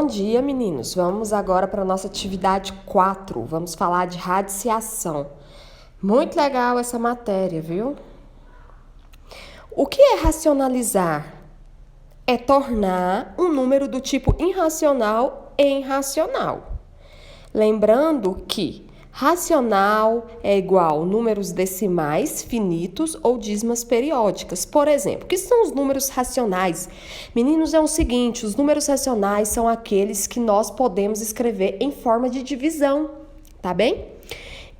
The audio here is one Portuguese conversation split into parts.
Bom dia, meninos. Vamos agora para a nossa atividade 4. Vamos falar de radiciação. Muito legal essa matéria, viu? O que é racionalizar? É tornar um número do tipo irracional em racional. Lembrando que racional é igual a números decimais finitos ou dízimas periódicas. Por exemplo, o que são os números racionais? Meninos, é o seguinte, os números racionais são aqueles que nós podemos escrever em forma de divisão, tá bem?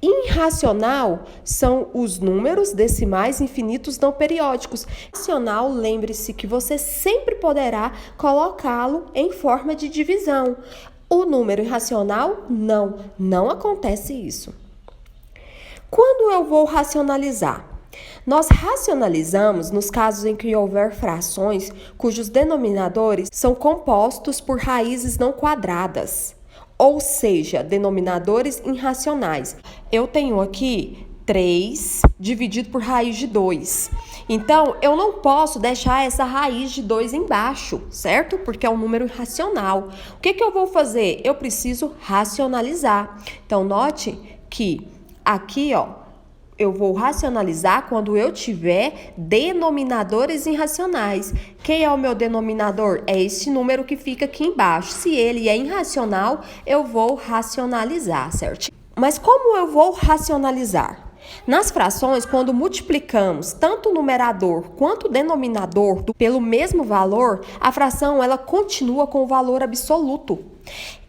Irracional são os números decimais infinitos não periódicos. Racional, lembre-se que você sempre poderá colocá-lo em forma de divisão. O número irracional, não acontece isso. Quando eu vou racionalizar? Nós racionalizamos nos casos em que houver frações cujos denominadores são compostos por raízes não quadradas, ou seja, denominadores irracionais. Eu tenho aqui 3 dividido por raiz de 2. Então, eu não posso deixar essa raiz de 2 embaixo, certo? Porque é um número irracional. O que eu vou fazer? Eu preciso racionalizar. Então, note que aqui, eu vou racionalizar quando eu tiver denominadores irracionais. Quem é o meu denominador? É este número que fica aqui embaixo. Se ele é irracional, eu vou racionalizar, certo? Mas como eu vou racionalizar? Nas frações, quando multiplicamos tanto o numerador quanto o denominador pelo mesmo valor, a fração ela continua com o valor absoluto.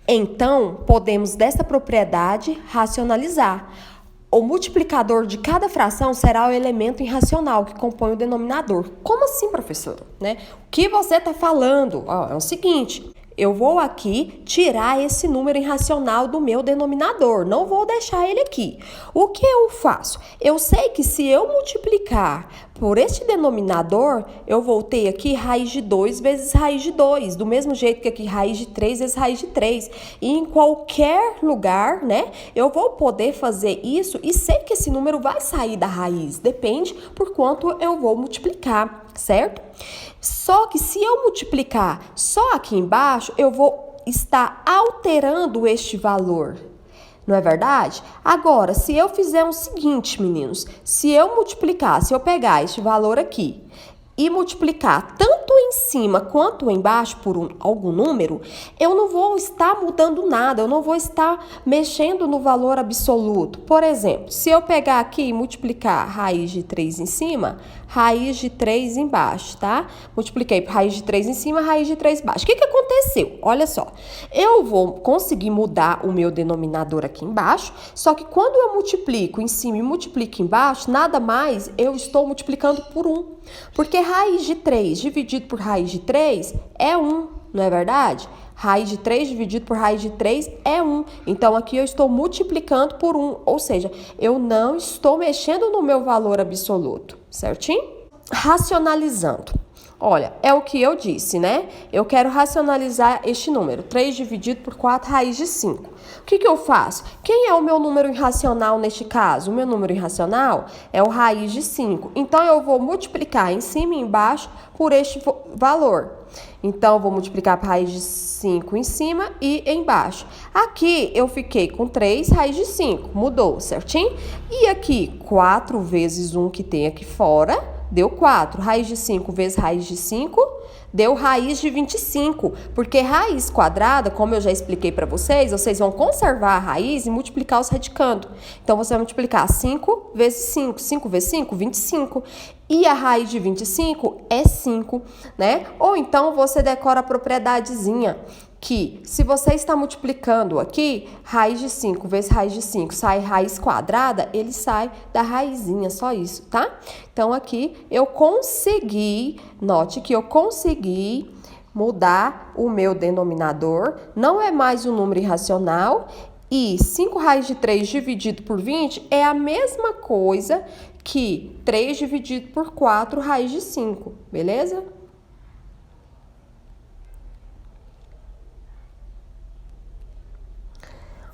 Então, podemos dessa propriedade racionalizar. O multiplicador de cada fração será o elemento irracional que compõe o denominador. Como assim, professora? O que você está falando? É o seguinte, eu vou aqui tirar esse número irracional do meu denominador, não vou deixar ele aqui. O que eu faço? Eu sei que se eu multiplicar por este denominador, eu vou ter aqui raiz de 2 vezes raiz de 2, do mesmo jeito que aqui raiz de 3 vezes raiz de 3. E em qualquer lugar, eu vou poder fazer isso e sei que esse número vai sair da raiz, depende por quanto eu vou multiplicar, certo? Só que se eu multiplicar só aqui embaixo, eu vou estar alterando este valor. Não é verdade? Agora, se eu fizer o seguinte, meninos, se eu pegar este valor aqui e multiplicar tanto em cima quanto embaixo por algum número, eu não vou estar mudando nada, eu não vou estar mexendo no valor absoluto. Por exemplo, se eu pegar aqui e multiplicar raiz de 3 em cima, raiz de 3 embaixo, tá? Multipliquei por raiz de 3 em cima, raiz de 3 embaixo. O que aconteceu? Olha só, eu vou conseguir mudar o meu denominador aqui embaixo, só que quando eu multiplico em cima e multiplico embaixo, nada mais eu estou multiplicando por 1. Porque raiz de 3 dividido por raiz de 3 é 1, não é verdade? Raiz de 3 dividido por raiz de 3 é 1. Então, aqui eu estou multiplicando por 1, ou seja, eu não estou mexendo no meu valor absoluto, certinho? Racionalizando. Olha, é o que eu disse, Eu quero racionalizar este número, 3 dividido por 4 raiz de 5. O que eu faço? Quem é o meu número irracional neste caso? O meu número irracional é o raiz de 5. Então, eu vou multiplicar em cima e embaixo por este valor. Então, eu vou multiplicar por raiz de 5 em cima e embaixo. Aqui, eu fiquei com 3 raiz de 5. Mudou, certinho? E aqui, 4 vezes 1 que tem aqui fora, deu 4. Raiz de 5 vezes raiz de 5, deu raiz de 25. Porque raiz quadrada, como eu já expliquei para vocês vão conservar a raiz e multiplicar os radicandos. Então, você vai multiplicar 5 vezes 5. 5 vezes 5, 25. E a raiz de 25 é 5, Ou então, você decora a propriedadezinha que se você está multiplicando aqui, raiz de 5 vezes raiz de 5 sai raiz quadrada, ele sai da raizinha, só isso, tá? Então, aqui eu consegui, note que eu consegui mudar o meu denominador, não é mais um número irracional, e 5 raiz de 3 dividido por 20 é a mesma coisa que 3 dividido por 4 raiz de 5, beleza?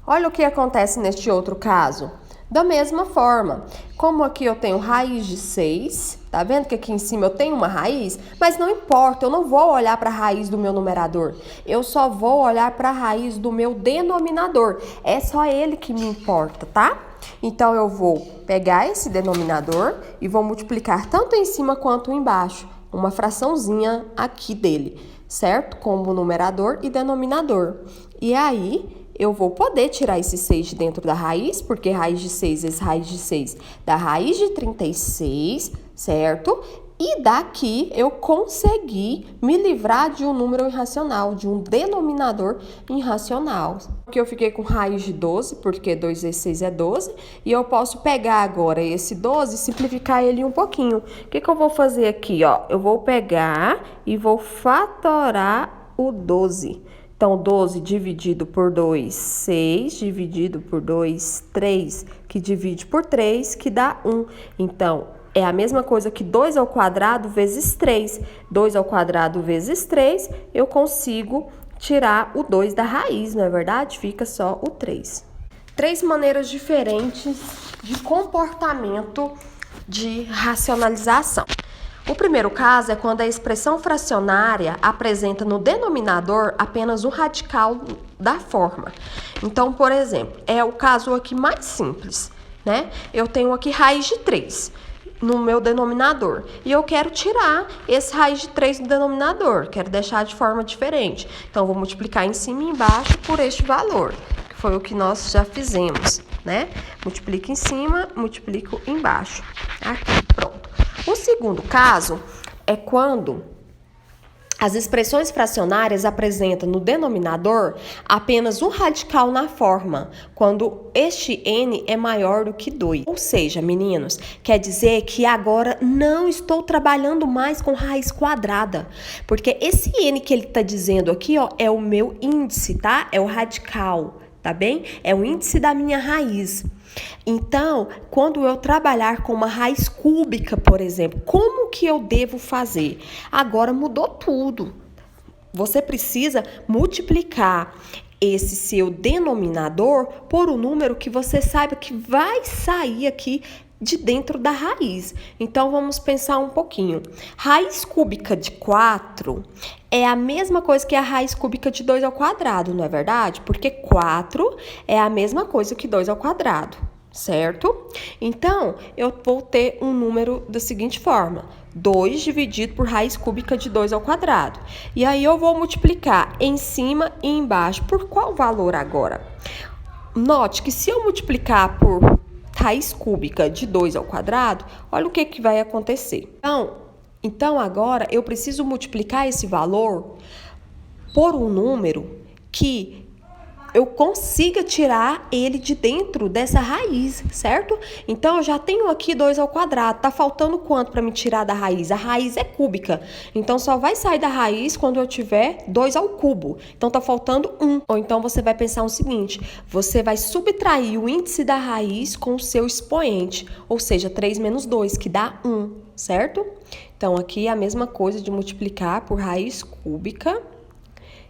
Olha o que acontece neste outro caso. Da mesma forma, como aqui eu tenho raiz de 6, tá vendo que aqui em cima eu tenho uma raiz? Mas não importa, eu não vou olhar para a raiz do meu numerador, eu só vou olhar para a raiz do meu denominador. É só ele que me importa, tá? Então, eu vou pegar esse denominador e vou multiplicar tanto em cima quanto embaixo, uma fraçãozinha aqui dele, certo? Como numerador e denominador. E aí, eu vou poder tirar esse 6 de dentro da raiz, porque raiz de 6 vezes raiz de 6 dá raiz de 36, certo? E daqui eu consegui me livrar de um número irracional, de um denominador irracional. Aqui eu fiquei com raiz de 12, porque 2 vezes 6 é 12, e eu posso pegar agora esse 12 e simplificar ele um pouquinho. O que eu vou fazer aqui, ó? Eu vou pegar e vou fatorar o 12. Então, 12 dividido por 2, 6, dividido por 2, 3, que divide por 3, que dá 1. Então, é a mesma coisa que 2 ao quadrado vezes 3. 2 ao quadrado vezes 3, eu consigo tirar o 2 da raiz, não é verdade? Fica só o 3. 3 maneiras diferentes de comportamento de racionalização. O primeiro caso é quando a expressão fracionária apresenta no denominador apenas um radical da forma. Então, por exemplo, é o caso aqui mais simples, né? Eu tenho aqui raiz de 3 no meu denominador e eu quero tirar esse raiz de 3 do denominador, quero deixar de forma diferente. Então, vou multiplicar em cima e embaixo por este valor, que foi o que nós já fizemos, né? Multiplico em cima, multiplico embaixo. Aqui, pronto. O segundo caso é quando as expressões fracionárias apresentam no denominador apenas um radical na forma, quando este n é maior do que 2. Ou seja, meninos, quer dizer que agora não estou trabalhando mais com raiz quadrada, porque esse n que ele está dizendo aqui, ó, é o meu índice, tá? É o radical, tá bem? É o índice da minha raiz. Então, quando eu trabalhar com uma raiz cúbica, por exemplo, como que eu devo fazer? Agora mudou tudo. Você precisa multiplicar esse seu denominador por um número que você saiba que vai sair aqui de dentro da raiz. Então, vamos pensar um pouquinho. Raiz cúbica de 4 é a mesma coisa que a raiz cúbica de 2 ao quadrado, não é verdade? Porque 4 é a mesma coisa que 2 ao quadrado, certo? Então, eu vou ter um número da seguinte forma: 2 dividido por raiz cúbica de 2 ao quadrado. E aí, eu vou multiplicar em cima e embaixo. Por qual valor agora? Note que se eu multiplicar por raiz cúbica de 2 ao quadrado, olha o que vai acontecer. Então, agora eu preciso multiplicar esse valor por um número que eu consiga tirar ele de dentro dessa raiz, certo? Então, eu já tenho aqui 2 ao quadrado. Tá faltando quanto para me tirar da raiz? A raiz é cúbica. Então, só vai sair da raiz quando eu tiver 2 ao cubo. Então, tá faltando 1. Ou então, você vai pensar o seguinte: você vai subtrair o índice da raiz com o seu expoente. Ou seja, 3 menos 2, que dá 1, certo? Então, aqui é a mesma coisa de multiplicar por raiz cúbica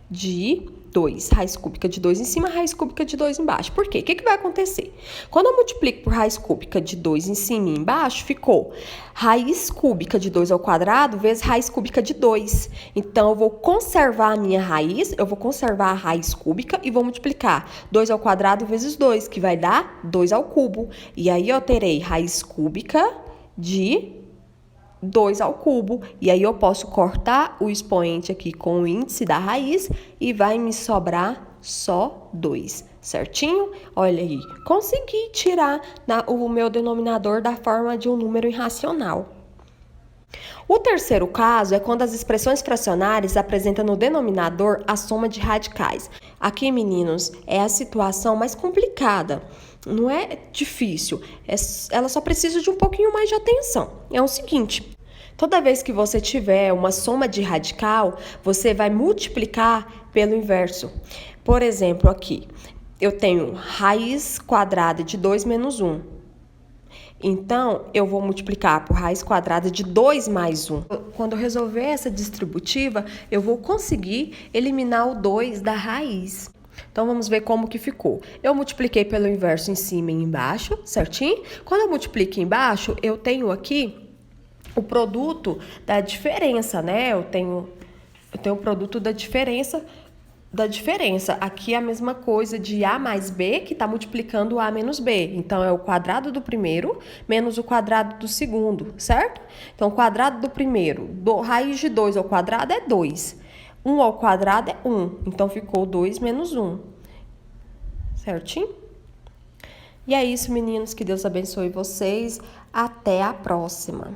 de 2. Raiz cúbica de 2 em cima, raiz cúbica de 2 embaixo. Por quê? O que vai acontecer? Quando eu multiplico por raiz cúbica de 2 em cima e embaixo, ficou raiz cúbica de 2 ao quadrado vezes raiz cúbica de 2. Então, eu vou conservar a minha raiz, eu vou conservar a raiz cúbica e vou multiplicar 2 ao quadrado vezes 2, que vai dar 2 ao cubo. E aí, eu terei raiz cúbica de 2 ao cubo. E aí eu posso cortar o expoente aqui com o índice da raiz e vai me sobrar só 2, certinho? Olha aí, consegui tirar o meu denominador da forma de um número irracional. O terceiro caso é quando as expressões fracionárias apresentam no denominador a soma de radicais. Aqui, meninos, é a situação mais complicada. Não é difícil, ela só precisa de um pouquinho mais de atenção. É o seguinte: toda vez que você tiver uma soma de radical, você vai multiplicar pelo inverso. Por exemplo, aqui, eu tenho raiz quadrada de 2 menos 1. Então, eu vou multiplicar por raiz quadrada de 2 mais 1. Quando eu resolver essa distributiva, eu vou conseguir eliminar o 2 da raiz. Então, vamos ver como que ficou. Eu multipliquei pelo inverso em cima e embaixo, certinho? Quando eu multiplico embaixo, eu tenho aqui o produto da diferença, né? Eu tenho o produto da diferença. Aqui é a mesma coisa de A mais B, que está multiplicando A menos B. Então, é o quadrado do primeiro menos o quadrado do segundo, certo? Então, o quadrado do primeiro, raiz de 2 ao quadrado é 2. 1 ao quadrado é 1. Então, ficou 2 menos 1. Certinho? E é isso, meninos. Que Deus abençoe vocês. Até a próxima.